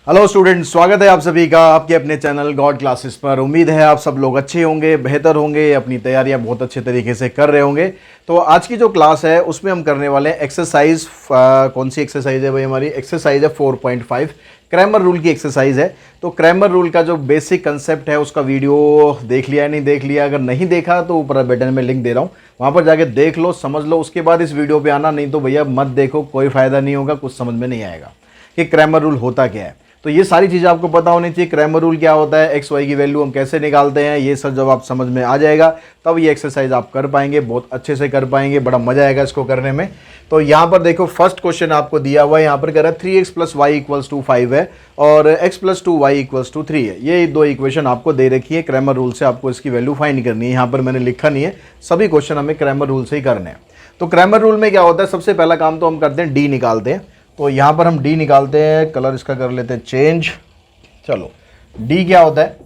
Hello students, स्वागत है आप सभी का आपके अपने चैनल गॉड क्लासेस पर। उम्मीद है आप सब लोग अच्छे होंगे, बेहतर होंगे, अपनी तैयारियां बहुत अच्छे तरीके से कर रहे होंगे। तो आज की जो क्लास है उसमें हम करने वाले हैं एक्सरसाइज। कौन सी एक्सरसाइज है भाई? हमारी एक्सरसाइज है 4.5, क्रैमर रूल की एक्सरसाइज है। तो क्रैमर रूल का जो बेसिक कंसेप्ट है उसका वीडियो देख लिया नहीं देख लिया? अगर नहीं देखा तो ऊपर बटन में लिंक दे रहा हूँ, वहाँ पर जाके देख लो, समझ लो, उसके बाद इस वीडियो पे आना। नहीं तो भैया मत देखो, कोई फ़ायदा नहीं होगा, कुछ समझ में नहीं आएगा कि क्रैमर रूल होता क्या है। तो ये सारी चीज़ें आपको पता होनी चाहिए। क्रैमर रूल क्या होता है, एक्स वाई की वैल्यू हम कैसे निकालते हैं, ये सब जब आप समझ में आ जाएगा तब ये एक्सरसाइज आप कर पाएंगे, बहुत अच्छे से कर पाएंगे, बड़ा मजा आएगा इसको करने में। तो यहाँ पर देखो फर्स्ट क्वेश्चन आपको दिया हुआ है, यहाँ पर कह रहा है 3x + y = 5 है और x + 2y = 3 है। ये दो इक्वेशन आपको दे रखी है। क्रैमर रूल से आपको इसकी वैल्यू फाइंड करनी है। यहाँ पर मैंने लिखा नहीं है, सभी क्वेश्चन हमें क्रैमर रूल से ही करने हैं। तो क्रैमर रूल में क्या होता है, सबसे पहला काम तो हम करते हैं डी निकालते हैं। तो यहाँ पर हम डी निकालते हैं, कलर इसका कर लेते हैं चेंज। चलो डी क्या होता है?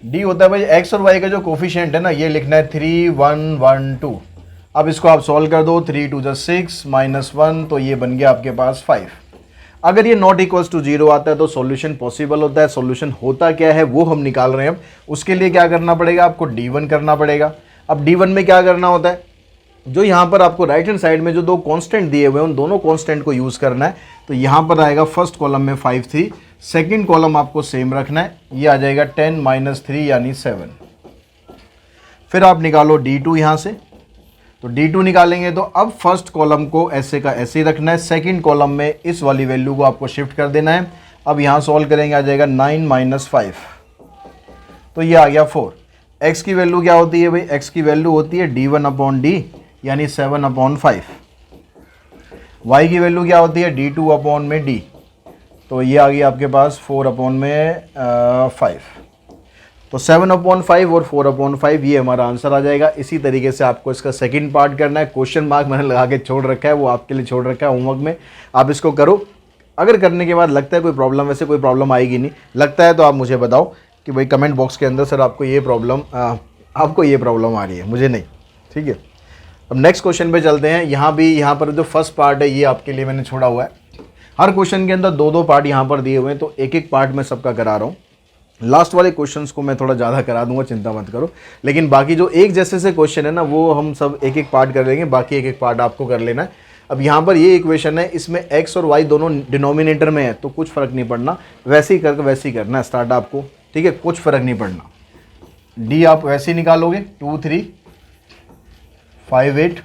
डी होता है भाई एक्स और वाई का जो कोफिशिएंट है ना, ये लिखना है 3 1 1 2। अब इसको आप सॉल्व कर दो, 3 2 6 -1, तो ये बन गया आपके पास 5। अगर ये नॉट इक्वल्स टू 0 आता है तो सॉल्यूशन पॉसिबल होता है। सॉल्यूशन होता क्या है वो हम निकाल रहे हैं। अब उसके लिए क्या करना पड़ेगा, आपको D1 करना पड़ेगा। अब D1 में क्या करना होता है, जो यहाँ पर आपको राइट हैंड साइड में जो दो कांस्टेंट दिए हुए हैं उन दोनों कांस्टेंट को यूज़ करना है। तो यहाँ पर आएगा फर्स्ट कॉलम में 5 3, सेकंड कॉलम आपको सेम रखना है, ये आ जाएगा 10 - 3 यानी 7। फिर आप निकालो D2 यहाँ से। तो D2 निकालेंगे तो अब फर्स्ट कॉलम को ऐसे का ऐसे ही रखना है, सेकंड कॉलम में इस वाली वैल्यू को आपको शिफ्ट कर देना है। अब यहाँ सॉल्व करेंगे, आ जाएगा 9 - 5, तो ये आ गया 4। x की वैल्यू क्या होती है भाई? x की वैल्यू होती है D1/D यानी 7/5। y की वैल्यू क्या होती है? D2/D, तो ये आ गई आपके पास 4/5। तो 7/5 और 4/5 ये हमारा आंसर आ जाएगा। इसी तरीके से आपको इसका सेकंड पार्ट करना है। क्वेश्चन मार्क मैंने लगा के छोड़ रखा है, वो आपके लिए छोड़ रखा है होमवर्क में, आप इसको करो। अगर करने के बाद लगता है कोई प्रॉब्लम, वैसे कोई प्रॉब्लम आएगी नहीं, लगता है तो आप मुझे बताओ कि भाई कमेंट बॉक्स के अंदर सर आपको ये प्रॉब्लम आ रही है, मुझे नहीं। ठीक है, अब नेक्स्ट क्वेश्चन पे चलते हैं। यहाँ पर जो फर्स्ट पार्ट है ये आपके लिए मैंने छोड़ा हुआ है। हर क्वेश्चन के अंदर दो पार्ट यहाँ पर दिए हुए हैं, तो एक पार्ट मैं सबका करा रहा हूँ। लास्ट वाले क्वेश्चंस को मैं थोड़ा ज़्यादा करा दूंगा, चिंता मत करो। लेकिन बाकी जो एक जैसे से क्वेश्चन है ना, वो हम सब एक पार्ट कर लेंगे, बाकी एक पार्ट आपको कर लेना है। अब यहाँ पर ये इक्वेशन है, इसमें x और y दोनों डिनोमिनेटर में है, तो कुछ फ़र्क नहीं पड़ना, वैसे ही करके वैसे ही करना है स्टार्ट आपको। ठीक है, कुछ फ़र्क नहीं पड़ना। डी आप वैसे ही निकालोगे, 2 3 5 8,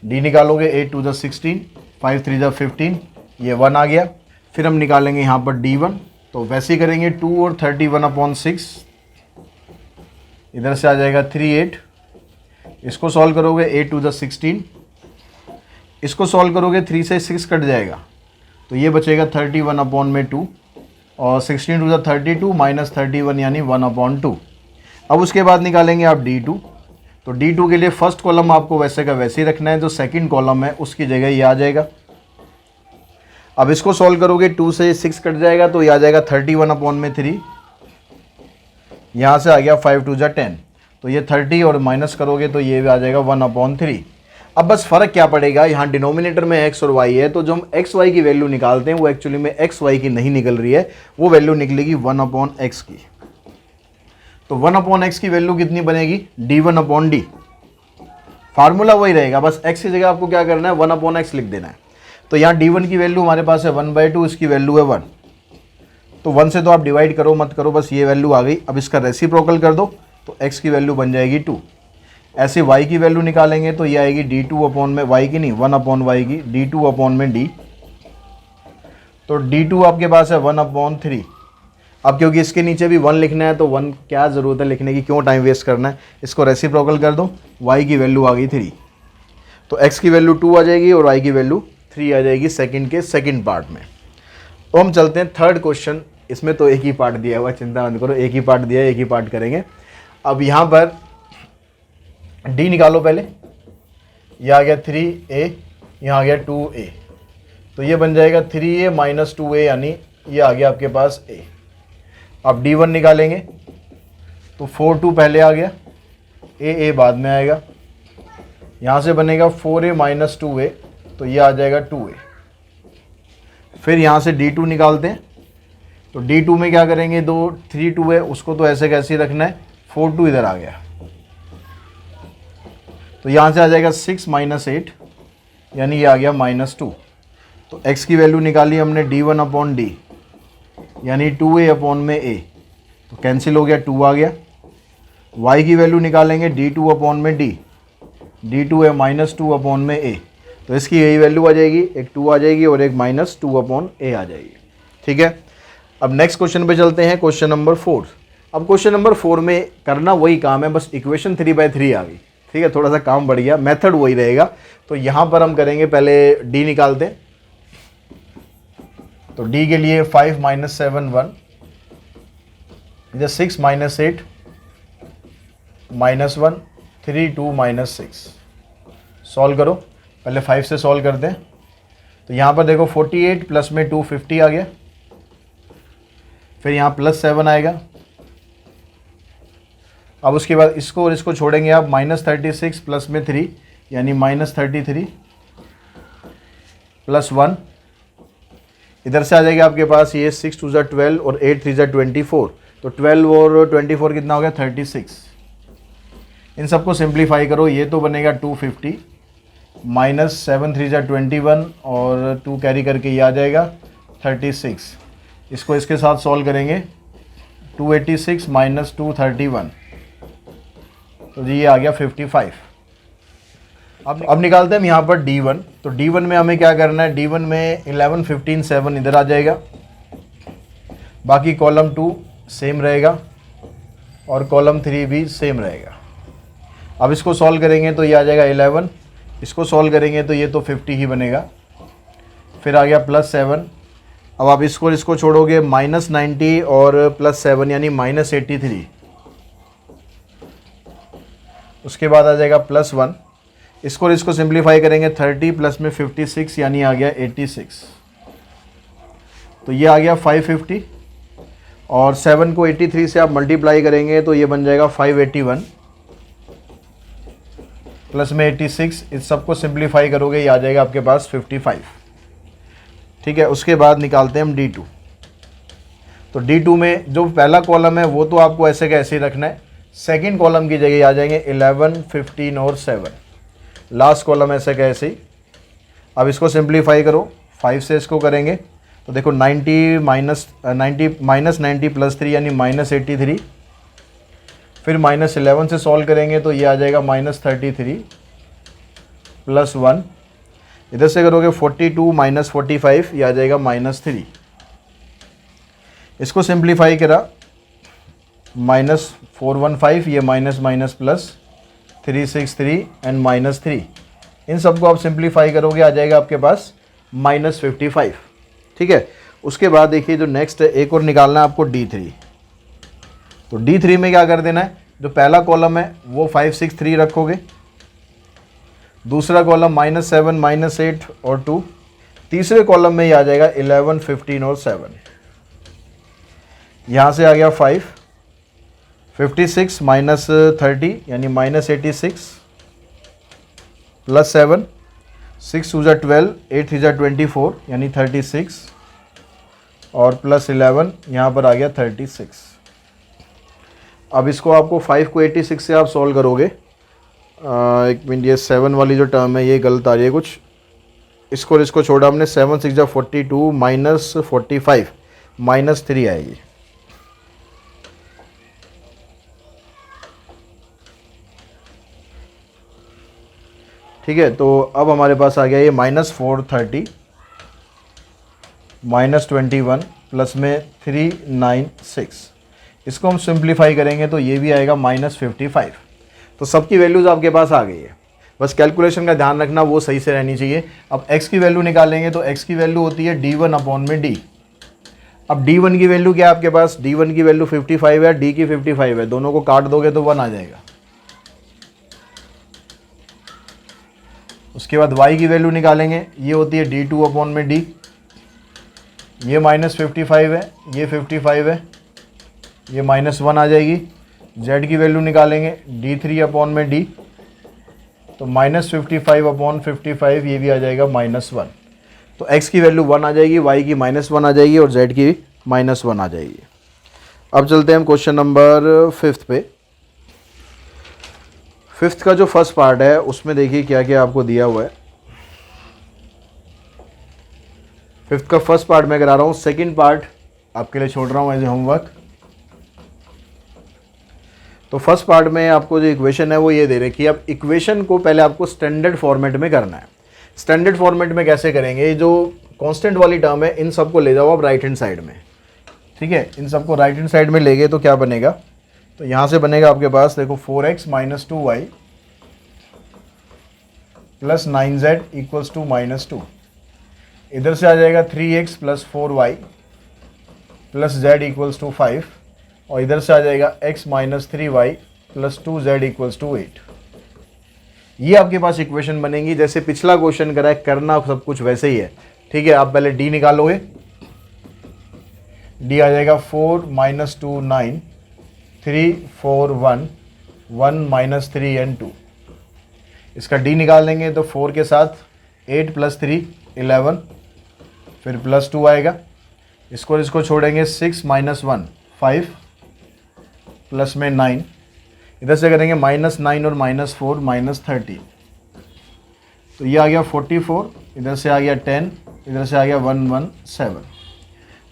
डी निकालोगे 8 2 16, 5 3 15, ये 1 आ गया। फिर हम निकालेंगे यहाँ पर D1, तो वैसे ही करेंगे 2 और 31/6, इधर से आ जाएगा 3 8। इसको सॉल्व करोगे 8 2 16, इसको सॉल्व करोगे 3 से 6 कट जाएगा, तो ये बचेगा 31/2 और 16 2 32 -31 यानी 1/2। अब उसके बाद निकालेंगे आप D2। तो D2 के लिए फर्स्ट कॉलम आपको वैसे का वैसे ही रखना है, जो सेकंड कॉलम है उसकी जगह ये आ जाएगा। अब इसको सॉल्व करोगे 2 से 6 कट जाएगा, तो ये आ जाएगा 31/3। यहाँ से आ गया 5 2 10, तो ये 30 और माइनस करोगे तो ये भी आ जाएगा 1/3। अब बस फ़र्क क्या पड़ेगा, यहाँ डिनोमिनेटर में x और y है, तो जो हम x y की वैल्यू निकालते हैं वो एक्चुअली में x y की नहीं निकल रही है, वो वैल्यू निकलेगी 1/x की। तो 1/x की वैल्यू कितनी बनेगी? D1/D। फार्मूला वही रहेगा, बस x की जगह आपको क्या करना है, 1/x लिख देना है। तो यहाँ D1 की वैल्यू हमारे पास है 1/2, इसकी वैल्यू है 1। तो 1 से तो आप डिवाइड करो मत करो, बस ये वैल्यू आ गई। अब इसका रेसिप्रोकल कर दो, तो x की वैल्यू बन जाएगी 2। ऐसे y की वैल्यू निकालेंगे तो ये आएगी y की नहीं 1/y की, D2/D। तो D2 आपके पास है 1/3। अब क्योंकि इसके नीचे भी 1 लिखना है, तो 1 क्या ज़रूरत है लिखने की, क्यों टाइम वेस्ट करना है। इसको रेसिप्रोकल कर दो, y की वैल्यू आ गई 3, तो x की वैल्यू 2 आ जाएगी और y की वैल्यू 3 आ जाएगी सेकंड पार्ट में। तो हम चलते हैं थर्ड क्वेश्चन। इसमें तो एक ही पार्ट दिया हुआ है, चिंता मत करो, एक ही पार्ट दिया है, एक ही पार्ट करेंगे। अब यहाँ पर D निकालो पहले, यह आ गया 3a, यहाँ आ गया 2a, तो ये बन जाएगा 3a - 2a यानी ये आ गया आपके पास a। अब D1 निकालेंगे तो 4 2 पहले आ गया, a बाद में आएगा, यहाँ से बनेगा 4a - 2a, तो ये आ जाएगा 2a। फिर यहाँ से D2 निकालते हैं, तो D2 में क्या करेंगे, दो 3 2 है उसको तो ऐसे कैसे रखना है, 4 2 इधर आ गया, तो यहाँ से आ जाएगा 6 - 8 यानी ये आ गया -2। तो x की वैल्यू निकाली हमने D1 अपॉन D यानी 2a अपॉन में a, तो कैंसिल हो गया, 2 आ गया। y की वैल्यू निकालेंगे D2 अपॉन में D, D2 है -2 अपॉन में a, तो इसकी यही वैल्यू आ जाएगी, एक 2 आ जाएगी और एक -2 अपॉन a आ जाएगी। ठीक है, अब नेक्स्ट क्वेश्चन पे चलते हैं, क्वेश्चन नंबर 4। अब क्वेश्चन नंबर 4 में करना वही काम है, बस इक्वेशन 3/3 आ गई। ठीक है, थोड़ा सा काम बढ़ गया, मेथड वही रहेगा। तो यहाँ पर हम करेंगे, पहले d निकालते हैं। तो d के लिए 5 - 7 1, इधर 6 - 8 -1 3 2 -6। सॉल्व करो, पहले 5 से सॉल्व करते हैं। तो यहाँ पर देखो 48 प्लस में 2 50 आ गया, फिर यहाँ +7 आएगा। अब उसके बाद इसको और इसको छोड़ेंगे आप, -36 प्लस में 3 यानी -33 +1, इधर से आ जाएगा आपके पास ये 6 2 ज़ा 12 और 8 3 ज़ा 24, तो 12 और 24 कितना हो गया, 36। इन सबको सिंप्लीफाई करो, ये तो बनेगा 250 -7 3 ज़ा 21 और 2 कैरी करके ये आ जाएगा 36। इसको इसके साथ सॉल्व करेंगे, 286 - 231, तो जी ये आ गया 55। अब निकालते हैं हम यहाँ पर D1। तो D1 में हमें क्या करना है, D1 में 11 15 7 इधर आ जाएगा, बाकी कॉलम 2 सेम रहेगा और कॉलम 3 भी सेम रहेगा। अब इसको सॉल्व करेंगे तो ये आ जाएगा 11, इसको सॉल्व करेंगे तो ये तो 50 ही बनेगा, फिर आ गया +7। अब आप इसको और इसको छोड़ोगे, -90 और +7 यानी -83, उसके बाद आ जाएगा +1, इसको और इसको सिंप्लीफाई करेंगे, 30 प्लस में 56 यानी आ गया 86, तो ये आ गया 550 और 7 को 83 से आप मल्टीप्लाई करेंगे तो ये बन जाएगा 581 प्लस में 86, इस सबको सिंप्लीफाई करोगे ये आ जाएगा आपके पास 55। ठीक है, उसके बाद निकालते हैं हम D2। तो D2 में जो पहला कॉलम है वो तो आपको ऐसे का ऐसे ही रखना है, सेकंड कॉलम की जगह आ जाएंगे 11 15 और 7, लास्ट कॉलम ऐसे का ऐसे ही। अब इसको सिंप्लीफाई करो, 5 से इसको करेंगे तो देखो 90 प्लस 3 यानी -83, फिर -11 से सॉल्व करेंगे तो ये आ जाएगा -33 +1, इधर से करोगे 42 - 45 ये आ जाएगा -3, इसको सिंप्लीफाई करा -415 ये माइनस प्लस 363 एंड -3, इन सबको आप सिंप्लीफाई करोगे आ जाएगा आपके पास -55। ठीक है, उसके बाद देखिए जो नेक्स्ट है, एक और निकालना है आपको D3। तो D3 में क्या कर देना है, जो पहला कॉलम है वो 5 6 3 रखोगे, दूसरा कॉलम -7 -8 और 2, तीसरे कॉलम में ये आ जाएगा 11 15 और 7, यहाँ से आ गया 5 56 -30 यानी -86 +7 6 2 ज़ा 12 8 3 ज़ा 24 यानी 36 और +11 यहाँ पर आ गया 36। अब इसको आपको 5 को 86 से आप सॉल्व करोगे, एक मिनट, ये 7 वाली जो टर्म है ये गलत आ रही है कुछ, इसको और इसको छोड़ा हमने, 7 6 ज़ा 42 -45 -3 आएगी। ठीक है, तो अब हमारे पास आ गया ये -430 -21 प्लस में 396, इसको हम सिंप्लीफाई करेंगे तो ये भी आएगा -55। तो सबकी वैल्यूज़ आपके पास आ गई है, बस कैलकुलेशन का ध्यान रखना वो सही से रहनी चाहिए। अब x की वैल्यू निकालेंगे तो x की वैल्यू होती है D1 अपॉन में D। अब D1 की वैल्यू क्या है आपके पास, D1 की वैल्यू 55 है, D की 55 है, दोनों को काट दोगे तो 1 आ जाएगा। उसके बाद y की वैल्यू निकालेंगे, ये होती है D2 अपॉन में D, ये -55 है, ये 55 है, ये -1 आ जाएगी। z की वैल्यू निकालेंगे D3 अपॉन में D, तो -55 अपॉन 55 ये भी आ जाएगा -1। तो x की वैल्यू 1 आ जाएगी, y की -1 आ जाएगी और z की -1 आ जाएगी। अब चलते हैं हम क्वेश्चन नंबर 5 पे। 5th का जो फर्स्ट पार्ट है उसमें देखिए क्या क्या आपको दिया हुआ है। 5th का फर्स्ट पार्ट मैं करा रहा हूँ, सेकंड पार्ट आपके लिए छोड़ रहा हूँ एज ए होमवर्क। तो फर्स्ट पार्ट में आपको जो इक्वेशन है वो ये दे रखी है। अब इक्वेशन को पहले आपको स्टैंडर्ड फॉर्मेट में करना है। स्टैंडर्ड फॉर्मेट में कैसे करेंगे, ये जो कांस्टेंट वाली टर्म है इन सबको ले जाओ आप राइट हैंड साइड में, ठीक है। इन सबको राइट हैंड साइड में ले गए तो क्या बनेगा, तो यहाँ से बनेगा आपके पास देखो 4x - 2y + 9z = -2। इधर से आ जाएगा 3x + 4y + z = 5 और इधर से आ जाएगा x - 3y + 2z = 8। ये आपके पास इक्वेशन बनेगी। जैसे पिछला क्वेश्चन करा है, करना सब कुछ वैसे ही है, ठीक है। आप पहले d निकालोगे, d आ जाएगा 4 - 2 9 3 4 1 1 - 3 and 2। इसका d निकाल देंगे तो 4 के साथ 8 + 3 11 फिर +2 आएगा। इसको छोड़ेंगे 6 - 1 5 प्लस में 9, इधर से करेंगे -9 और -4 -30, तो ये आ गया 44, इधर से आ गया 10, इधर से आ गया 117,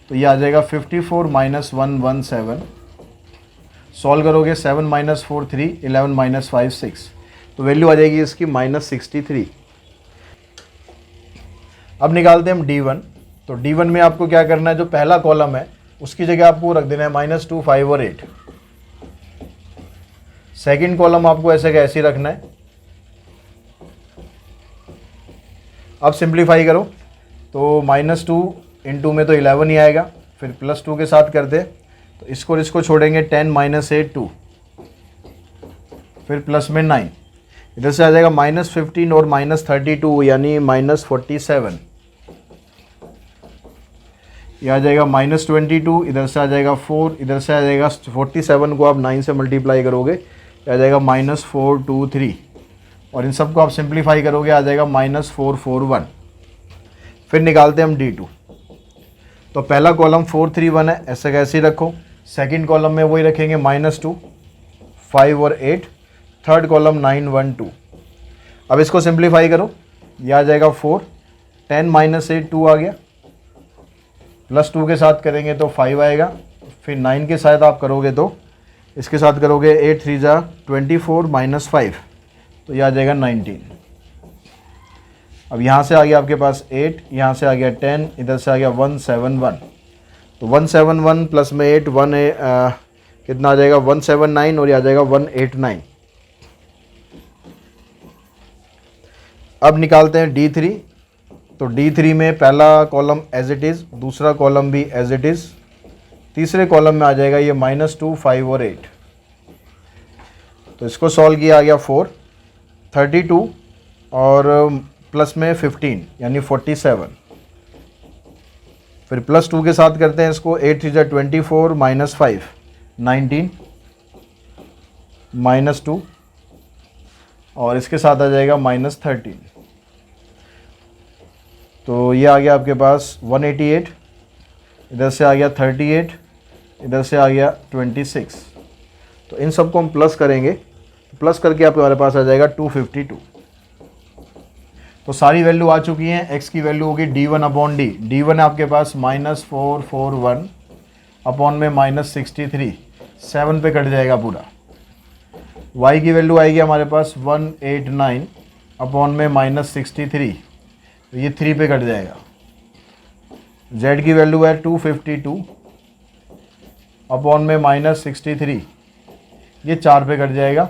तो ये आ जाएगा 54 - 117। सॉल्व करोगे 7 - 4 3 11 - 5 6, तो वैल्यू आ जाएगी इसकी -63। अब निकालते हैं हम D1। तो D1 में आपको क्या करना है, जो पहला कॉलम है उसकी जगह आपको रख देना है -2 5 और 8। सेकंड कॉलम आपको ऐसे का ऐसे ही रखना है। अब सिंप्लीफाई करो तो -2 × में तो 11 ही आएगा, फिर +2 के साथ कर दे तो इसको छोड़ेंगे 10 - 8 2, फिर प्लस में 9, इधर से आ जाएगा -15 और -32 यानी -47। ये आ जाएगा -22, इधर से आ जाएगा 4, इधर से आ जाएगा 47 को आप 9 से मल्टीप्लाई करोगे, आ जाएगा -423 और इन सब को आप सिंप्लीफाई करोगे आ जाएगा -441। फिर निकालते हैं हम D2। तो पहला कॉलम 4 3 1 है, ऐसे कैसे ही रखो। सेकंड कॉलम में वही रखेंगे -2 5 और 8, थर्ड कॉलम 9 1 2। अब इसको सिंप्लीफाई करो, यह आ जाएगा 4 10 - 8 2 आ गया, +2 के साथ करेंगे तो 5 आएगा, फिर 9 के साथ आप करोगे तो इसके साथ करोगे 8 3 जा 24 -5, तो यह आ जाएगा 19। अब यहाँ से आ गया आपके पास 8, यहाँ से आ गया 10, इधर से आ गया 171, तो 171 प्लस में 8 कितना आ जाएगा 179 और यह आ जाएगा 189। अब निकालते हैं D3। तो D3 में पहला कॉलम एज इट इज़, दूसरा कॉलम भी एज इट इज़, तीसरे कॉलम में आ जाएगा ये -2 5 और 8। तो इसको सॉल्व किया आ गया 4 32 और प्लस में 15 यानी 47, फिर +2 के साथ करते हैं इसको 8 3 24 -5 19 -2 और इसके साथ आ जाएगा -13, तो ये आ गया आपके पास 188, इधर से आ गया 38, इधर से आ गया 26। तो इन सबको हम प्लस करेंगे, प्लस करके आप हमारे पास आ जाएगा 252। तो सारी वैल्यू आ चुकी हैं। x की वैल्यू होगी D1/D। D1 है आपके पास -441 अपॉन में -63, 7 पे कट जाएगा पूरा। y की वैल्यू आएगी हमारे पास 189 अपॉन में -63, तो ये 3 पे कट जाएगा। z की वैल्यू है 252 अपॉन में -63, ये 4 पे कट जाएगा।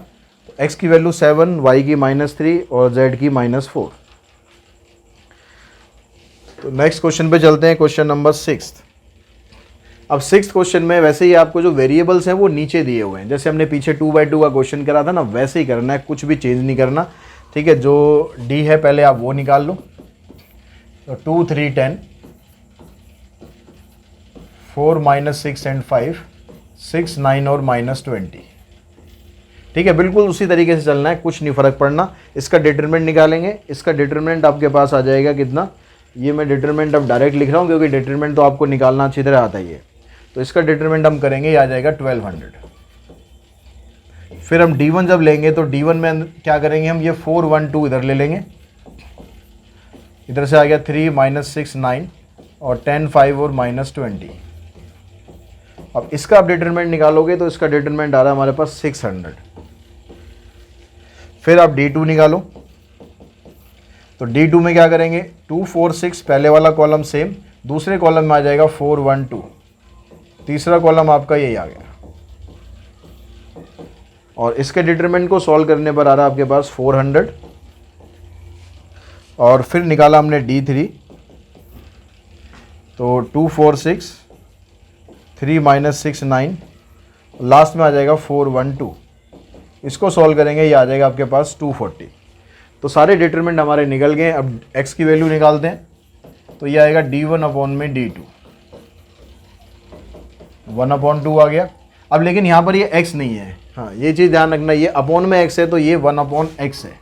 तो x की वैल्यू 7, y की -3 और z की -4। तो नेक्स्ट क्वेश्चन पे चलते हैं, क्वेश्चन नंबर 6। अब 6th क्वेश्चन में वैसे ही आपको जो वेरिएबल्स हैं वो नीचे दिए हुए हैं, जैसे हमने पीछे 2/2 का क्वेश्चन करा था ना, वैसे ही करना है, कुछ भी चेंज नहीं करना, ठीक है। जो d है पहले आप वो निकाल लो। तो 2 3 10 4 -6 and 5 6 9 और -20, ठीक है। बिल्कुल उसी तरीके से चलना है, कुछ नहीं फ़र्क पड़ना। इसका डिटरमिनेंट निकालेंगे, इसका डिटरमिनेंट आपके पास आ जाएगा कितना, ये मैं डिटरमिनेंट अब डायरेक्ट लिख रहा हूँ क्योंकि डिटरमिनेंट तो आपको निकालना अच्छी तरह आता ही है। तो इसका डिटरमिनेंट हम करेंगे, ये आ जाएगा 1200। फिर हम D1 जब लेंगे तो D1 में क्या करेंगे हम, ये 412 इधर ले लेंगे, इधर से आ गया 3 माइनस 6 9 और 10 5 और माइनस 20। अब इसका आप डिटरमिनेंट निकालोगे तो इसका डिटरमिनेंट आ रहा है हमारे पास 600। फिर आप D2 निकालो, तो D2 में क्या करेंगे, 2 4 6 पहले वाला कॉलम सेम, दूसरे कॉलम में आ जाएगा 4 1 2, तीसरा कॉलम आपका यही आ गया। और इसके डिटरमिनेंट को सॉल्व करने पर आ रहा है आपके पास 400। और फिर निकाला हमने D3, तो 2 4 6 3 माइनस 6 9, लास्ट में आ जाएगा 4 1 2। इसको सॉल्व करेंगे, ये आ जाएगा आपके पास 240। तो सारे डिटरमिनेंट हमारे निकल गए। अब x की वैल्यू निकालते हैं, तो ये आएगा D1 अपॉन में D2, 1/2 आ गया। अब लेकिन यहाँ पर ये x नहीं है, हाँ ये चीज़ ध्यान रखना, ये अपॉन में x है तो ये 1/x है।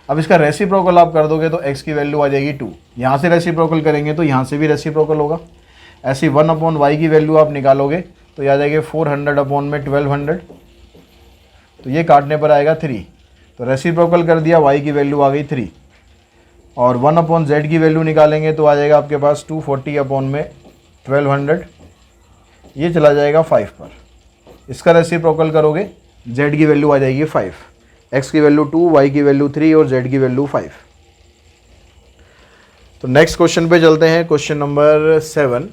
अब इसका रेसिप्रोकल आप कर दोगे तो x की वैल्यू आ जाएगी 2, यहाँ से रेसिप्रोकल करेंगे तो यहाँ से भी रेसिप्रोकल होगा। ऐसी 1/y की वैल्यू आप निकालोगे तो ये आ जाएगी 400 अपॉन में 1200, तो ये काटने पर आएगा 3, तो रेसिप्रोकल कर दिया, y की वैल्यू आ गई 3। और 1/z की वैल्यू निकालेंगे तो आ जाएगा आपके पास 240 अपॉन में 1200, ये चला जाएगा 5 पर। इसका रेसिप्रोकल करोगे, z की वैल्यू आ जाएगी 5, x की वैल्यू 2, y की वैल्यू 3 और z की वैल्यू 5। तो नेक्स्ट क्वेश्चन पे चलते हैं, क्वेश्चन नंबर 7।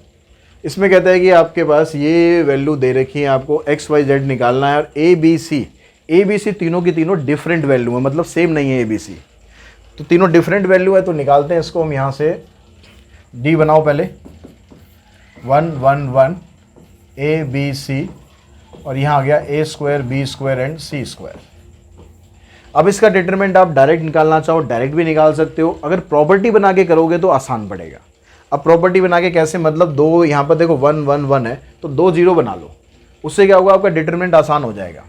इसमें कहता है कि आपके पास ये वैल्यू दे रखी है, आपको x y z निकालना है और ए बी सी तीनों की तीनों डिफरेंट वैल्यू है, मतलब सेम नहीं है ए बी सी, तो तीनों डिफरेंट वैल्यू है। तो निकालते हैं इसको हम, यहाँ से d बनाओ पहले, 1 1 1 ए बी सी, और यहाँ आ गया a square b square and c square. अब इसका डिटरमिनेंट आप डायरेक्ट निकालना चाहो डायरेक्ट भी निकाल सकते हो, अगर प्रॉपर्टी बना के करोगे तो आसान पड़ेगा। अब प्रॉपर्टी बना के कैसे, मतलब दो यहाँ पर देखो 1 1 1 है तो 2 0 बना लो, उससे क्या होगा आपका डिटरमिनेंट आसान हो जाएगा।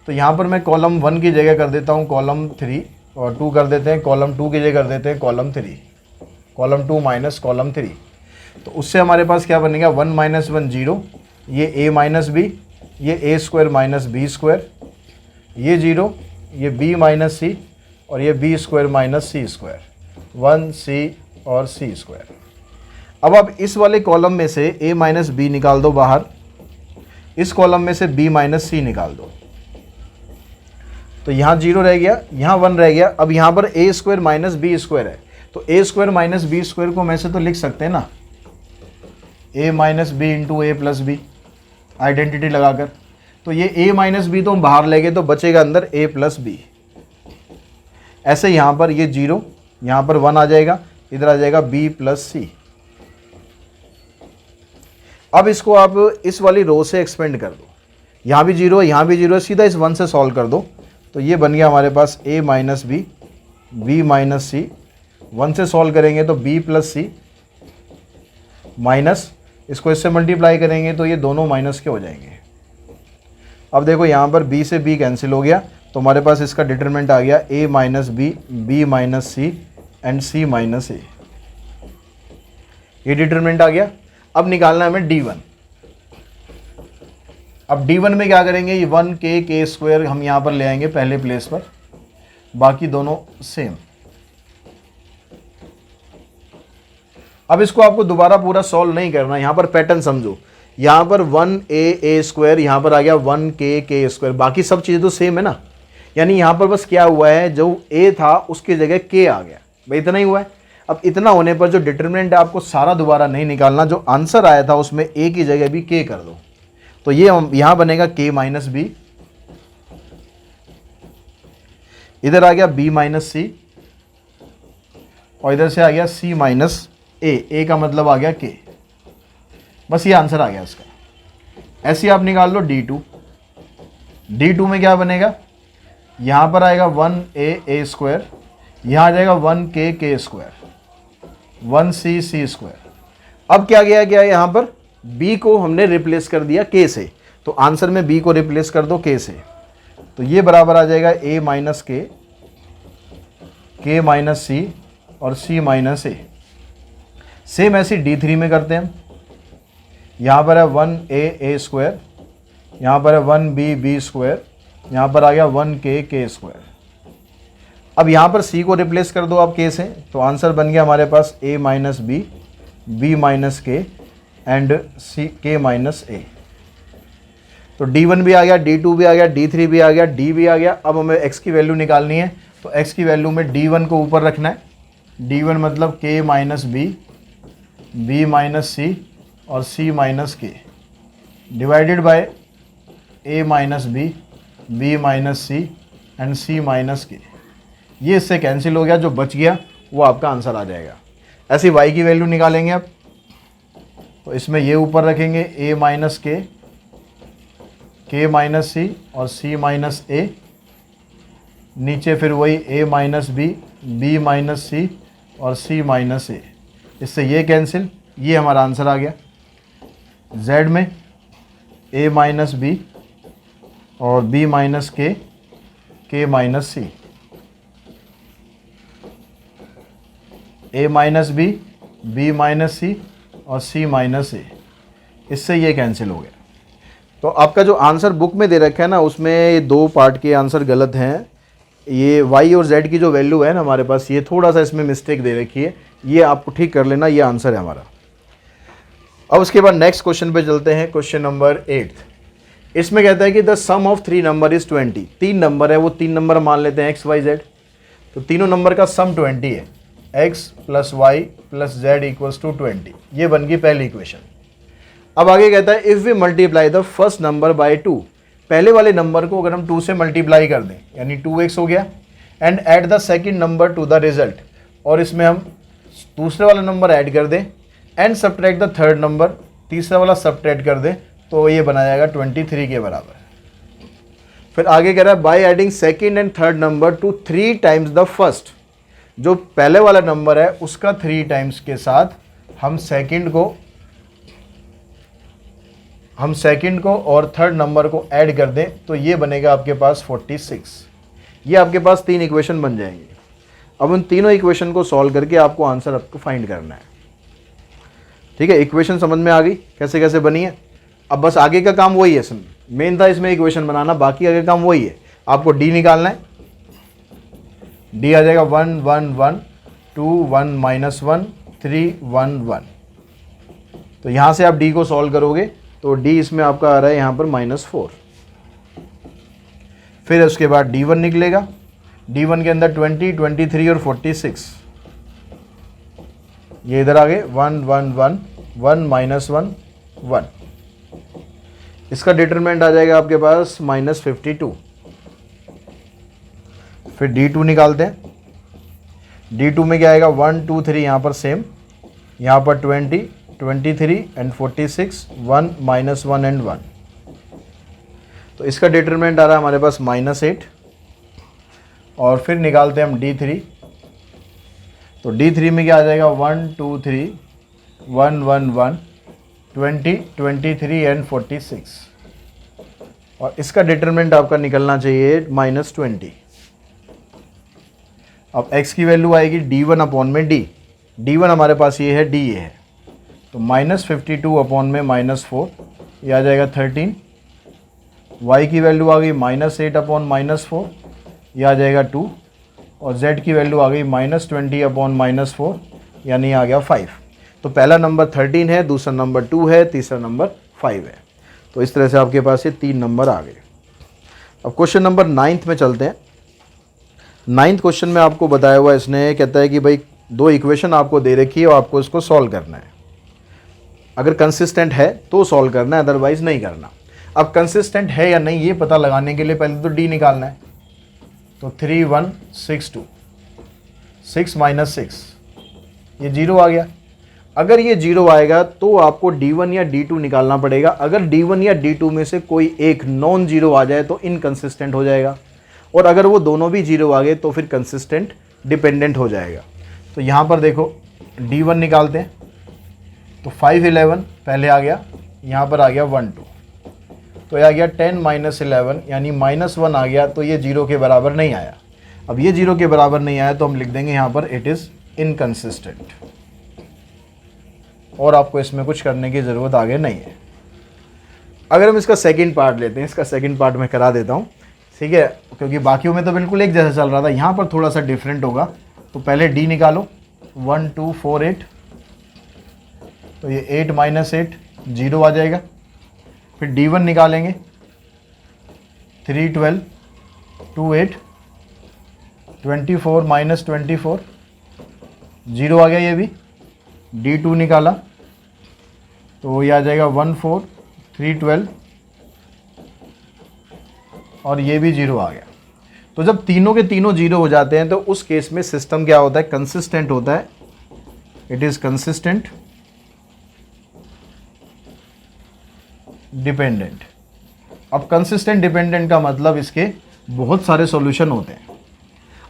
तो यहाँ पर मैं कॉलम 1 की जगह कर देता हूँ कॉलम 3, और 2 कर देते हैं, कॉलम 2 की जगह कर देते हैं कॉलम 3, कॉलम 2 माइनस कॉलम 3। तो उससे हमारे पास क्या बनेगा, 1 माइनस 1 0, ये a माइनस बी, ये a square minus b square, ये 0, ये b माइनस सी, और ये b square minus c square, 1 c और c स्क्वायर। अब आप इस वाले कॉलम में से a माइनस बी निकाल दो बाहर, इस कॉलम में से b माइनस सी निकाल दो, तो यहाँ 0 रह गया, यहाँ 1 रह गया। अब यहाँ पर a square minus b square है, तो a square minus b square को मैं से तो लिख सकते हैं ना, a minus b into a plus b, identity लगाकर। तो ये a माइनस बी तो हम बाहर ले गए, तो बचेगा अंदर a प्लस बी। ऐसे यहाँ पर ये 0, यहाँ पर 1 आ जाएगा, इधर आ जाएगा b प्लस सी। अब इसको आप इस वाली रो से एक्सपेंड कर दो, यहाँ भी 0 है, यहाँ भी 0 है, सीधा इस 1 से सॉल्व कर दो, तो ये बन गया हमारे पास a minus B, b minus C, 1 से सॉल्व करेंगे तो b प्लस सी, माइनस इसको इससे मल्टीप्लाई करेंगे तो ये दोनों माइनस के हो जाएंगे। अब देखो यहाँ पर b से b कैंसिल हो गया, तो हमारे पास इसका डिटरमिनेंट आ गया a minus B, b minus C and c minus A, ये डिटरमिनेंट आ गया। अब निकालना है हमें d1। अब d1 में क्या करेंगे, ये 1k स्क्वायर हम यहाँ पर ले आएंगे पहले प्लेस पर, बाकी दोनों सेम। अब इसको आपको दोबारा पूरा सॉल्व नहीं करना, यहाँ पर पैटर्न समझो, यहाँ पर 1a स्क्वायर, यहाँ पर आ गया 1k स्क्वायर, बाकी सब चीज़ें तो सेम है ना, यानी यहाँ पर बस क्या हुआ है, जो a था उसकी जगह k आ गया, भाई इतना ही हुआ है। अब इतना होने पर जो डिटरमिनेंट है आपको सारा दोबारा नहीं निकालना, जो आंसर आया था उसमें a की जगह भी k कर दो, तो ये यहाँ बनेगा k माइनस बी, इधर आ गया b माइनस सी, और इधर से आ गया c माइनस a का मतलब आ गया k। बस ये आंसर आ गया इसका। ऐसे आप निकाल लो d2 में क्या बनेगा, यहाँ पर आएगा 1a स्क्वायर, यहाँ आ जाएगा 1k स्क्वायर, 1c स्क्वायर। अब क्या गया यहाँ पर b को हमने रिप्लेस कर दिया k से, तो आंसर में b को रिप्लेस कर दो k से, तो ये बराबर आ जाएगा a minus k minus c और c माइनस a। सेम ऐसी d3 में करते हैं हम, यहाँ पर है 1a स्क्वायर, यहाँ पर है 1b स्क्वायर, यहाँ पर आ गया 1k स्क्वायर। अब यहाँ पर c को रिप्लेस कर दो आप k से, तो आंसर बन गया हमारे पास a minus B, b minus k and c k minus a। तो d1 भी आ गया, d2 भी आ गया, d3 भी आ गया, d भी आ गया। अब हमें x की वैल्यू निकालनी है, तो x की वैल्यू में d1 को ऊपर रखना है। d1 मतलब k minus B, b minus c और c minus k divided by a minus B, b minus c and c minus k। ये इससे कैंसिल हो गया, जो बच गया वो आपका आंसर आ जाएगा। ऐसी y की वैल्यू निकालेंगे अब, तो इसमें ये ऊपर रखेंगे a minus k minus c और c माइनस a, नीचे फिर वही a minus B, b minus c और c माइनस a। इससे ये कैंसिल, ये हमारा आंसर आ गया। z में a माइनस बी और b minus k minus c, a minus B, b minus c और c माइनस a। इससे ये कैंसिल हो गया। तो आपका जो आंसर बुक में दे रखा है ना, उसमें 2 पार्ट के आंसर गलत हैं। ये y और z की जो वैल्यू है ना हमारे पास, ये थोड़ा सा इसमें मिस्टेक दे रखी है, ये आपको ठीक कर लेना, ये आंसर है हमारा। अब उसके बाद नेक्स्ट क्वेश्चन पे चलते हैं, क्वेश्चन नंबर 8। इसमें कहता है कि the sum of 3 number is 20। 3 number है, वो 3 नंबर मान लेते हैं x y z। तो तीनों नंबर का सम 20 है, x plus y plus z equals to 20। ये बन गई पहली इक्वेशन। अब आगे कहता है if we multiply the first number by 2। पहले वाले नंबर को अगर हम 2 से मल्टीप्लाई कर दें, यानी 2x हो गया, and add the second number two the result, और इसमें हम दूसरे वाला नंबर ऐड कर दें, and subtract the third number, तीसरा वाला सब्ट्रैक्ट कर दें, तो ये बना जाएगा 23 के बराबर। फिर आगे कह रहा है by adding second and third number two 3 times the first. जो पहले वाला नंबर है उसका 3 टाइम्स के साथ हम सेकंड को और थर्ड नंबर को ऐड कर दें, तो ये बनेगा आपके पास 46। ये आपके पास 3 इक्वेशन बन जाएंगी। अब उन तीनों इक्वेशन को सॉल्व करके आपको आंसर आपको फाइंड करना है। ठीक है, इक्वेशन समझ में आ गई कैसे कैसे बनी है। अब बस आगे का काम वही है, मेन था इसमें इक्वेशन बनाना, बाकी आगे काम वही है। आपको डी निकालना है, डी आ जाएगा 1 1 1 2 1 माइनस 1 3 1 1। तो यहाँ से आप डी को सॉल्व करोगे तो डी इसमें आपका आ रहा है यहाँ पर -4। फिर उसके बाद d1 निकलेगा, d1 के अंदर 20 23 और 46। ये इधर आ गए 1 1 1 1 माइनस 1 1। इसका डिटरमिनेंट आ जाएगा आपके पास -52। फिर d2 निकालते हैं, d2 में क्या आएगा 1 2 3, यहाँ पर सेम, यहाँ पर 20 23 एंड 46 1 माइनस 1 एंड 1। तो इसका डिटरमिनेंट आ रहा है हमारे पास -8। और फिर निकालते हैं हम d3। तो d3 में क्या आ जाएगा 1 2 3 1 1 1 20 23 एंड 46। और इसका डिटरमिनेंट आपका निकलना चाहिए -20। अब x की वैल्यू आएगी d1 अपॉन में d। d1 हमारे पास ये है, d ये है, तो -52 अपॉन में -4, ये आ जाएगा 13। y की वैल्यू आ गई -8 अपॉन -4, ये आ जाएगा 2। और z की वैल्यू आ गई -20 अपॉन -4, यानी आ गया 5। तो पहला नंबर 13 है, दूसरा नंबर 2 है, तीसरा नंबर 5 है। तो इस तरह से आपके पास ये 3 नंबर आ गए। अब क्वेश्चन नंबर 9 में चलते हैं। 9th क्वेश्चन में आपको बताया हुआ इसने, कहता है कि भाई 2 इक्वेशन आपको दे रखी है और आपको इसको सॉल्व करना है। अगर कंसिस्टेंट है तो सॉल्व करना है, अदरवाइज नहीं करना। अब कंसिस्टेंट है या नहीं ये पता लगाने के लिए पहले तो डी निकालना है। तो 3 1 6 2, 6 माइनस 6, ये 0 आ गया। अगर ये 0 आएगा तो आपको d1 या d2 निकालना पड़ेगा। अगर d1 या d2 में से कोई एक नॉन जीरो आ जाए तो इनकंसिस्टेंट हो जाएगा, और अगर वो दोनों भी 0 आ गए तो फिर कंसिस्टेंट डिपेंडेंट हो जाएगा। तो यहाँ पर देखो d1 निकालते हैं, तो 5 11 पहले आ गया, यहाँ पर आ गया 1 2, तो ये आ गया 10 माइनस 11, यानी -1 आ गया। तो ये 0 के बराबर नहीं आया। अब ये 0 के बराबर नहीं आया तो हम लिख देंगे यहाँ पर इट इज़ इनकंसिस्टेंट। और आपको इसमें कुछ करने की ज़रूरत आगे नहीं है। अगर हम इसका सेकंड पार्ट लेते हैं, इसका सेकंड पार्ट मैं करा देता हूँ, ठीक है, क्योंकि बाकियों में तो बिल्कुल एक जैसा चल रहा था, यहाँ पर थोड़ा सा डिफरेंट होगा। तो पहले डी निकालो, 1 2 4 8, तो ये 8 माइनस 8 0 आ जाएगा। फिर D1 निकालेंगे, 3 12 2 8 24 माइनस 24 0 आ गया ये भी। D2 निकाला तो ये आ जाएगा 1 4 3 12 और ये भी 0 आ गया। तो जब तीनों के तीनों 0 हो जाते हैं तो उस केस में सिस्टम क्या होता है, कंसिस्टेंट होता है, इट इज़ कंसिस्टेंट डिपेंडेंट। अब कंसिस्टेंट डिपेंडेंट का मतलब इसके बहुत सारे सॉल्यूशन होते हैं।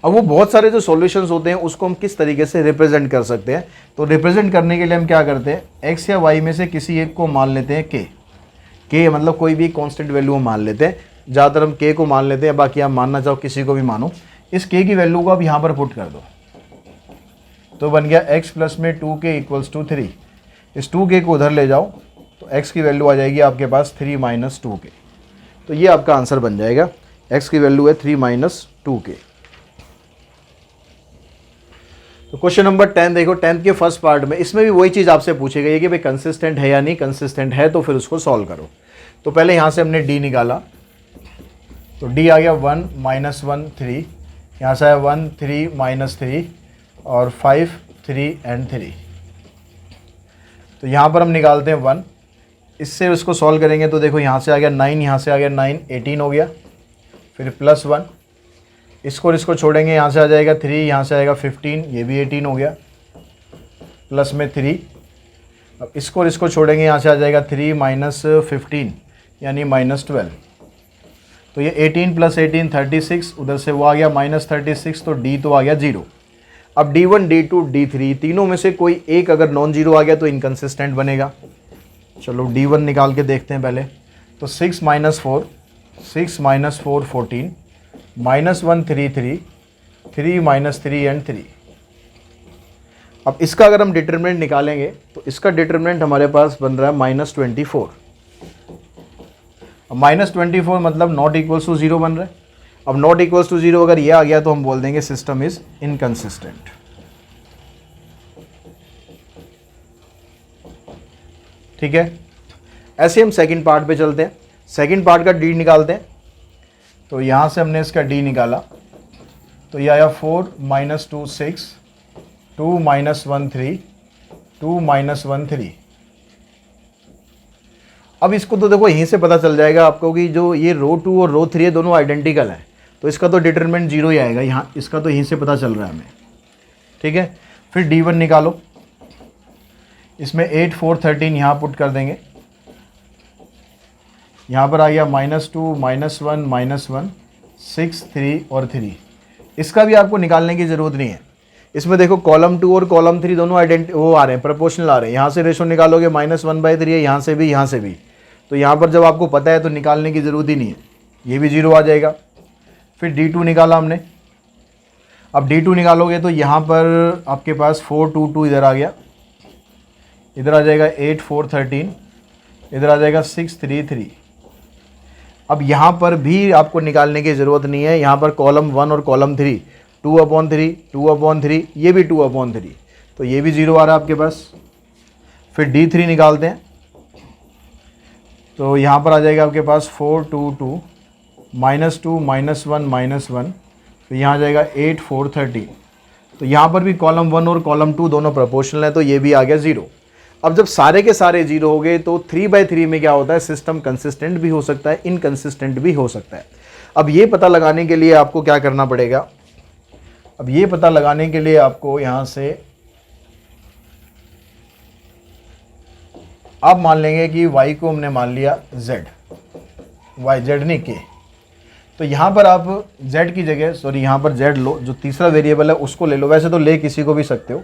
अब वो बहुत सारे जो सॉल्यूशंस होते हैं उसको हम किस तरीके से रिप्रेजेंट कर सकते हैं, तो रिप्रेजेंट करने के लिए हम क्या करते हैं, एक्स या वाई में से किसी एक को मान लेते हैं के मतलब कोई भी कांस्टेंट वैल्यू मान लेते हैं। ज़्यादातर हम के को मान लेते हैं, बाकी आप मानना चाहो किसी को भी मानो। इस के की वैल्यू को आप यहाँ पर पुट कर दो तो बन गया x प्लस में 2k इक्वल्स टू 3। इस 2k को उधर ले जाओ तो x की वैल्यू आ जाएगी आपके पास 3 माइनस 2k। तो ये आपका आंसर बन जाएगा, x की वैल्यू है 3 माइनस 2k। तो क्वेश्चन नंबर 10 देखो, 10 के फर्स्ट पार्ट में इसमें भी वही चीज़ आपसे पूछी गई है कि भाई कंसिस्टेंट है या नहीं, कंसिस्टेंट है तो फिर उसको सॉल्व करो। तो पहले यहाँ से हमने d निकाला, तो d आ गया 1 माइनस 1 3, यहाँ से आया 1 3 माइनस 3 और 5 3 एंड 3। तो यहाँ पर हम निकालते हैं 1, इससे उसको सॉल्व करेंगे तो देखो यहाँ से आ गया 9, यहाँ से आ गया 9, 18 हो गया। फिर प्लस 1, इसको और इसको छोड़ेंगे, यहाँ से आ जाएगा 3, यहाँ से आएगा 15, ये भी 18 हो गया। प्लस में 3, अब इसको और इसको छोड़ेंगे, यहाँ से आ जाएगा 3 माइनस 15 यानी माइनस 12। तो ये 18 प्लस 18 36, उधर से वो आ गया माइनस 36, तो d तो आ गया 0। अब d1 d2 d3 तीनों में से कोई एक अगर नॉन जीरो आ गया तो इनकंसिस्टेंट बनेगा। चलो d1 निकाल के देखते हैं पहले। तो 6 minus 4 6 minus 4 14, minus 1 3 3 3 minus 3 and 3। अब इसका अगर हम डिटरमिनेंट निकालेंगे तो इसका डिटरमिनेंट हमारे पास बन रहा है माइनस 24। अब माइनस 24 मतलब नॉट इक्वल्स टू 0 बन रहा है। अब नॉट इक्वल्स टू 0 अगर ये आ गया तो हम बोल देंगे सिस्टम इज इनकंसिस्टेंट। ठीक है, ऐसे हम सेकंड पार्ट पे चलते हैं। सेकंड पार्ट का डी निकालते हैं। तो यहाँ से हमने इसका डी निकाला तो ये आया 4 माइनस 2 6 2 माइनस 1 3 2 माइनस 1 3। अब इसको तो देखो यहीं से पता चल जाएगा आपको कि जो ये रो 2 और रो 3 है दोनों आइडेंटिकल हैं, तो इसका तो डिटरमिनेंट 0 ही आएगा यहाँ, इसका तो यहीं से पता चल रहा है हमें। ठीक है, फिर d1 निकालो, इसमें 8 4 13 यहाँ पुट कर देंगे। यहाँ पर आ गया -2 -1 -1 6 3 और 3। इसका भी आपको निकालने की ज़रूरत नहीं है। इसमें देखो कॉलम 2 और कॉलम 3 दोनों वो आ रहे हैं, प्रोपोर्शनल आ रहे हैं। यहाँ से रेशो निकालोगे -1/3 है, यहाँ से भी यहाँ से भी। तो यहाँ पर जब आपको पता है तो निकालने की ज़रूरत ही नहीं है, ये भी 0 आ जाएगा। फिर d2 निकाला हमने। अब d2 निकालोगे तो यहाँ पर आपके पास 4 2 2 इधर आ गया, इधर आ जाएगा 8 4 13, इधर आ जाएगा 6 3 3। अब यहाँ पर भी आपको निकालने की ज़रूरत नहीं है। यहाँ पर कॉलम 1 और कॉलम 3 2/3 2/3, ये भी 2/3, तो ये भी 0 आ रहा है आपके पास। फिर d3 निकालते हैं तो यहाँ पर आ जाएगा आपके पास 4 2 2 -2 -1 -1, तो यहाँ आ जाएगा 8 4 13। तो यहाँ पर भी कॉलम 1 और कॉलम 2 दोनों प्रोपोर्शनल है, तो ये भी आ गया 0। अब जब सारे के सारे 0 हो गए तो 3/3 में क्या होता है, सिस्टम कंसिस्टेंट भी हो सकता है, इनकंसिस्टेंट भी हो सकता है। अब ये पता लगाने के लिए आपको क्या करना पड़ेगा, अब ये पता लगाने के लिए आपको यहाँ से आप मान लेंगे कि y को हमने मान लिया z, z नहीं k। तो यहाँ पर आप z की जगह यहाँ पर z लो, जो तीसरा वेरिएबल है उसको ले लो। वैसे तो ले किसी को भी सकते हो,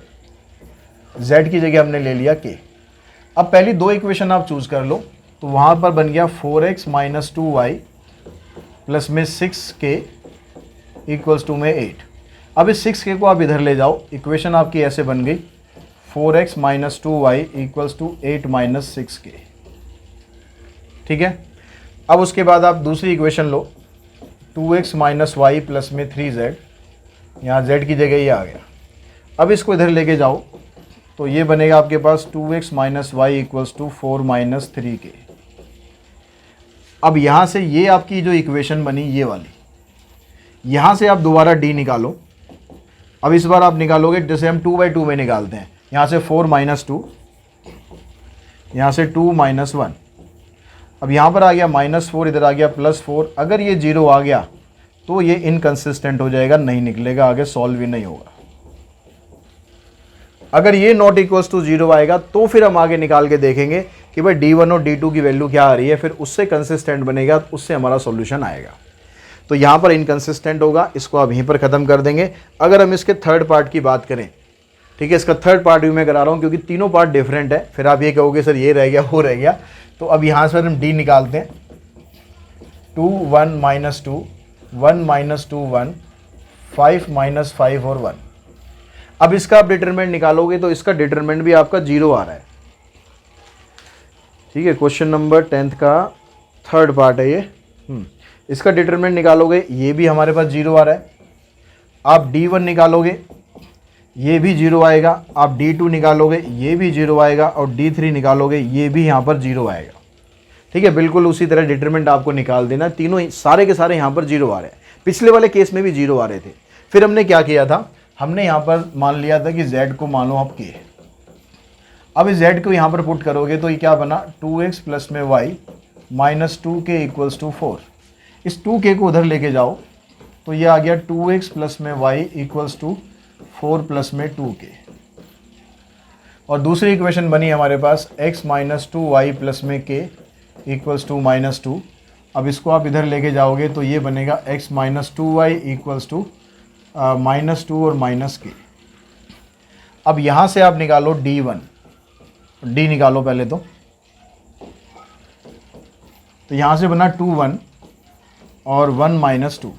z की जगह हमने ले लिया k। अब पहली दो इक्वेशन आप चूज कर लो, तो वहाँ पर बन गया 4x - 2y प्लस में 6k इक्वल्स टू में 8। अब इस 6k को आप इधर ले जाओ, इक्वेशन आपकी ऐसे बन गई 4x minus 2y equals to 8 minus 6k। ठीक है, अब उसके बाद आप दूसरी इक्वेशन लो, 2x माइनस वाई प्लस में 3z, यहाँ z की जगह ये आ गया। अब इसको इधर लेके जाओ तो ये बनेगा आपके पास 2x minus y equals to 4 minus 3k। अब यहाँ से ये आपकी जो इक्वेशन बनी ये वाली, यहाँ से आप दोबारा d निकालो। अब इस बार आप निकालोगे जैसे हम 2/2 में निकालते हैं, यहाँ से 4 माइनस 2, यहाँ से 2 माइनस 1। अब यहाँ पर आ गया -4, इधर आ गया +4। अगर ये 0 आ गया तो ये इनकंसिस्टेंट हो जाएगा, नहीं निकलेगा, आगे सॉल्व भी नहीं होगा। अगर ये नॉट इक्वल्स टू 0 आएगा तो फिर हम आगे निकाल के देखेंगे कि भाई D1 और D2 की वैल्यू क्या आ रही है, फिर उससे कंसिस्टेंट बनेगा, उससे हमारा सॉल्यूशन आएगा। तो यहाँ पर इनकंसिस्टेंट होगा, इसको आप यहीं पर ख़त्म कर देंगे। अगर हम इसके थर्ड पार्ट की बात करें, ठीक है, इसका थर्ड पार्ट भी मैं करा रहा हूँ क्योंकि तीनों पार्ट डिफरेंट है, फिर आप ये कहोगे सर ये रह गया वो रह गया। तो अब यहाँ से हम d निकालते हैं, 2 1 माइनस 2 1 माइनस 2 1 5 माइनस 5 और 1। अब इसका आप डिटरमिनेंट निकालोगे तो इसका डिटरमिनेंट भी आपका 0 आ रहा है। ठीक है, क्वेश्चन नंबर 10th का थर्ड पार्ट है ये। इसका डिटरमिनेंट निकालोगे, ये भी हमारे पास 0 आ रहा है। आप D1 निकालोगे, ये भी 0 आएगा। आप D2 निकालोगे, ये भी 0 आएगा। और D3 निकालोगे, ये भी यहाँ पर 0 आएगा। ठीक है, बिल्कुल उसी तरह डिटरमिनेंट आपको निकाल देना। तीनों सारे के सारे यहाँ पर 0 आ रहे हैं। पिछले वाले केस में भी 0 आ रहे थे। फिर हमने क्या किया था, हमने यहाँ पर मान लिया था कि z को मान लो आप k। अब इस z को यहाँ पर पुट करोगे तो ये क्या बना, 2x प्लस में y minus 2k equals to 4। इस 2k को उधर लेके जाओ तो ये आ गया 2x प्लस में y इक्वल्स टू 4 प्लस में 2k। और दूसरी इक्वेशन बनी हमारे पास x माइनस 2y प्लस में k इक्वल्स टू -2। अब इसको आप इधर लेके जाओगे तो ये बनेगा x minus 2y equals to -2 और -k। अब यहाँ से आप निकालो D1, d निकालो पहले तो यहाँ से बना 2 1 और 1 -2।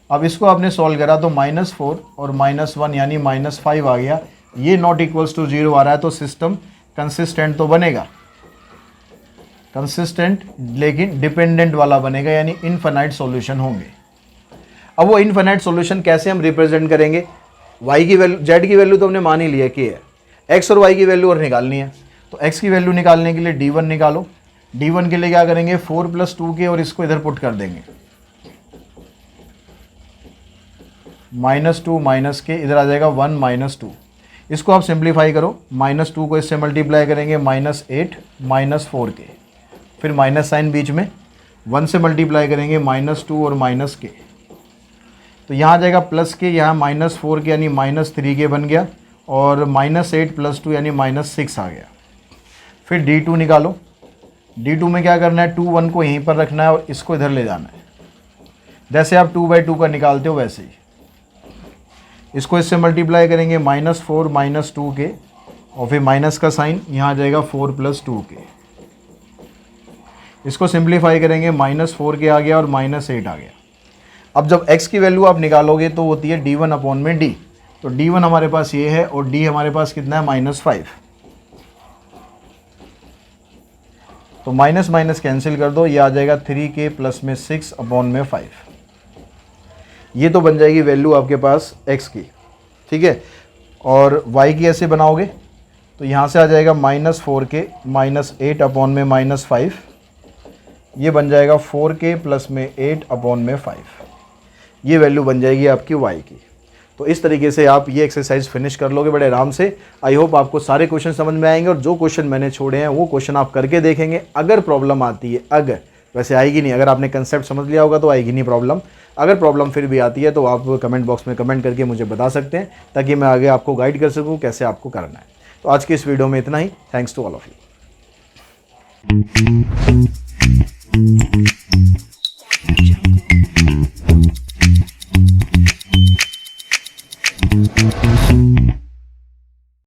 अब इसको आपने सॉल्व करा तो -4 और -1 यानी -5 आ गया। ये नॉट इक्वल्स टू 0 आ रहा है तो सिस्टम कंसिस्टेंट तो बनेगा, कंसिस्टेंट लेकिन डिपेंडेंट वाला बनेगा, यानी इनफाइनाइट सॉल्यूशन होंगे। अब वो इनफाइनाइट सॉल्यूशन कैसे हम रिप्रेजेंट करेंगे, y की वैल्यू, z की वैल्यू तो हमने मान ही लिया कि है, x और y की वैल्यू और निकालनी है। तो x की वैल्यू निकालने के लिए D1 निकालो। D1 के लिए क्या करेंगे, 4 प्लस 2k और इसको इधर पुट कर देंगे, -2 माइनस के, इधर आ जाएगा 1 -2। इसको आप सिंप्लीफाई करो, -2 को इससे मल्टीप्लाई करेंगे -8 -4k, फिर माइनस साइन बीच में, 1 से मल्टीप्लाई करेंगे -2 और -k। तो यहाँ आ जाएगा प्लस के, यहाँ -4k यानी -3k बन गया, और -8 प्लस 2 यानी -6 आ गया। फिर D2 निकालो। D2 में क्या करना है, 2 1 को यहीं पर रखना है और इसको इधर ले जाना है। जैसे आप 2/2 का निकालते हो वैसे ही इसको इससे मल्टीप्लाई करेंगे, -4 -2k और फिर माइनस का साइन, यहाँ आ जाएगा 4 + 2k। इसको सिंप्लीफाई करेंगे, -4k आ गया और -8 आ गया। अब जब x की वैल्यू आप निकालोगे तो होती है D1/d। तो D1 हमारे पास ये है और D हमारे पास कितना है, -5। तो माइनस माइनस कैंसिल कर दो, ये आ जाएगा 3k प्लस में 6/5। ये तो बन जाएगी वैल्यू आपके पास x की, ठीक है। और y की ऐसे बनाओगे तो यहाँ से आ जाएगा -4k -8/5, ये बन जाएगा 4k प्लस में 8/5। ये वैल्यू बन जाएगी आपकी y की। तो इस तरीके से आप ये एक्सरसाइज फिनिश कर लोगे बड़े आराम से। आई होप आपको सारे क्वेश्चन समझ में आएंगे, और जो क्वेश्चन मैंने छोड़े हैं वो क्वेश्चन आप करके देखेंगे। अगर प्रॉब्लम आती है, अगर, वैसे आएगी नहीं, अगर आपने कंसेप्ट समझ लिया होगा तो आएगी नहीं प्रॉब्लम। अगर प्रॉब्लम फिर भी आती है तो आप कमेंट बॉक्स में कमेंट करके मुझे बता सकते हैं, ताकि मैं आगे आपको गाइड कर सकूँ कैसे आपको करना है। तो आज की इस वीडियो में इतना ही। Thanks to all of you.